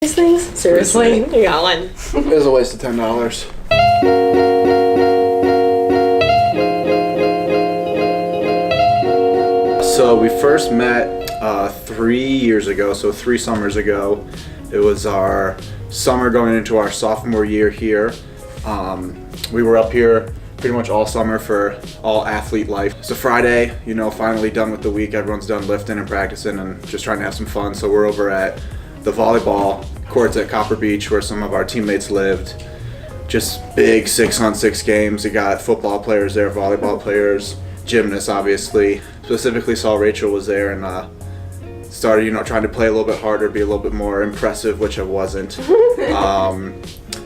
these things? Seriously? You got one. It was a waste of $10. So we first met 3 years ago, so 3 summers ago. It was our summer going into our sophomore year here. We were up here pretty much all summer for all athlete life. It's a Friday, finally done with the week. Everyone's done lifting and practicing and just trying to have some fun. So we're over at the volleyball courts at Copper Beach where some of our teammates lived. Just big 6-on-6 games. You got football players there, volleyball players, gymnasts obviously. Specifically saw Rachel was there and started, trying to play a little bit harder, be a little bit more impressive, which I wasn't.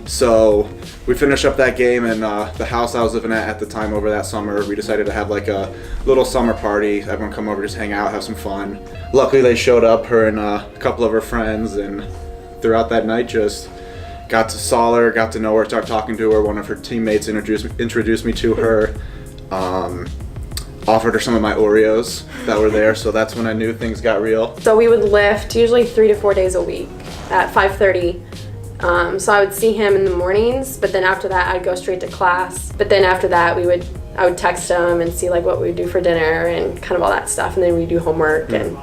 So we finished up that game, and the house I was living at the time over that summer, we decided to have like a little summer party. Everyone come over, just hang out, have some fun. Luckily they showed up, her and a couple of her friends, and throughout that night just saw her, got to know her, started talking to her. One of her teammates introduced me to her. Offered her some of my Oreos that were there, so that's when I knew things got real. So we would lift usually 3 to 4 days a week at 5:30. So I would see him in the mornings, but then after that I'd go straight to class. But then after that I would text him and see like what we would do for dinner and kind of all that stuff, and then we'd do homework and.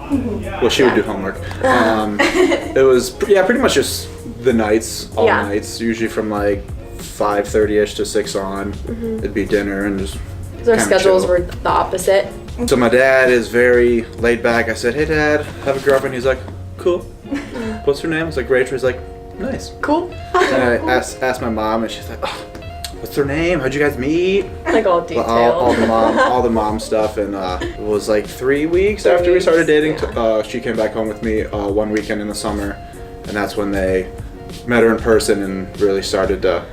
Well, she would do homework. It was pretty much just the nights, all nights, usually from like 5:30ish to 6 on. It'd be dinner and just. Our schedules were the opposite. So my dad is very laid back. I said, "Hey Dad, have a girlfriend?" He's like, "Cool." What's her name? I was like, "Rachel." He's like, "Nice." Cool. And I asked my mom, and she's like, "Oh, what's her name? How'd you guys meet?" Like all detailed. All the mom stuff, and it was like 3 weeks after we started dating. She came back home with me one weekend in the summer, and that's when they met her in person and really started to.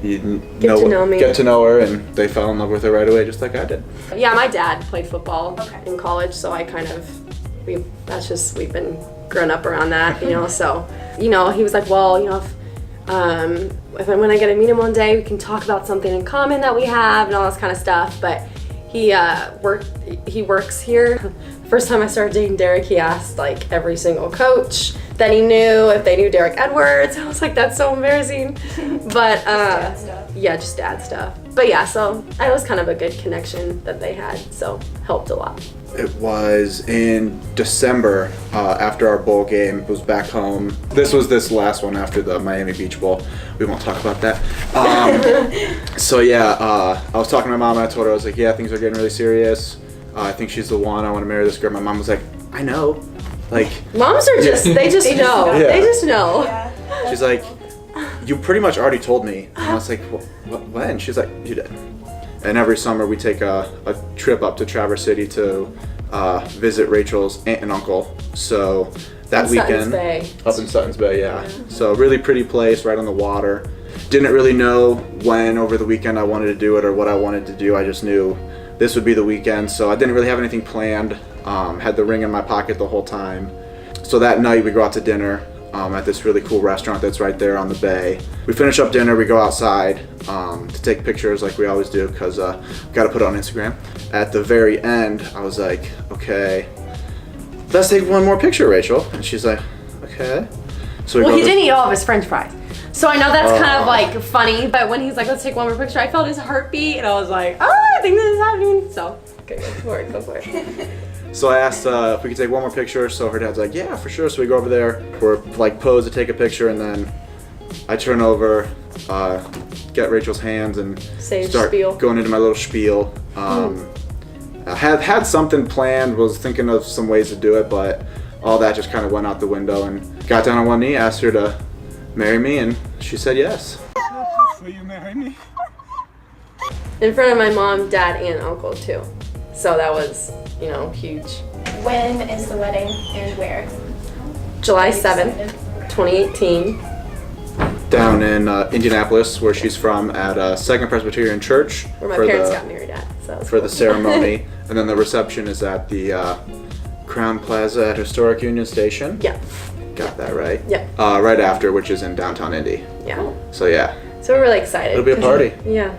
Get to know her, and they fell in love with her right away, just like I did. Yeah, my dad played football in college, so I we've been grown up around that, So, he was like, well, if when I get to meet him one day, we can talk about something in common that we have and all this kind of stuff. But he works here. First time I started dating Derek, he asked like every single coach that he knew if they knew Derek Edwards. I was like, that's so embarrassing. But just dad stuff. But yeah, so it was kind of a good connection that they had, so helped a lot. It was in December after our bowl game. Was back home. This was this last one after the Miami Beach Bowl. We won't talk about that. I was talking to my mom and I told her, I was like, yeah, things are getting really serious. I think she's the one. I want to marry this girl. My mom was like, I know. Like moms are just they just know. Yeah. They just know. Yeah. She's like, you pretty much already told me. And I was like, when? She's like, you did. And every summer we take a trip up to Traverse City to visit Rachel's aunt and uncle. So that weekend, up in Sutton's Bay, yeah. So really pretty place, right on the water. Didn't really know when over the weekend I wanted to do it or what I wanted to do. I just knew this would be the weekend. So I didn't really have anything planned. Had the ring in my pocket the whole time. So that night we go out to dinner at this really cool restaurant that's right there on the bay. We finish up dinner, we go outside to take pictures like we always do because we got to put it on Instagram. At the very end, I was like, okay, let's take one more picture, Rachel. And she's like, okay. So he didn't eat all of his French fries. So I know that's kind of like funny, but when he's like, let's take one more picture, I felt his heartbeat and I was like, oh, I think this is happening. So, okay, go for it. So I asked if we could take one more picture, so her dad's like, yeah, for sure. So we go over there, we're like pose to take a picture, and then I turn over, get Rachel's hands and start going into my little spiel. I had something planned, was thinking of some ways to do it, but all that just kind of went out the window, and got down on one knee, asked her to marry me, and she said yes. Will you marry me? In front of my mom, dad, and uncle too. So that was, huge. When is the wedding and where? July 7th, 2018. Down in Indianapolis, where she's from, at Second Presbyterian Church. Where my parents got married at. So for cool. the ceremony. And then the reception is at the Crown Plaza at Historic Union Station. Yeah. Got that right? Yeah. Right after, which is in downtown Indy. Yeah. So yeah. So we're really excited. It'll be a party. Yeah.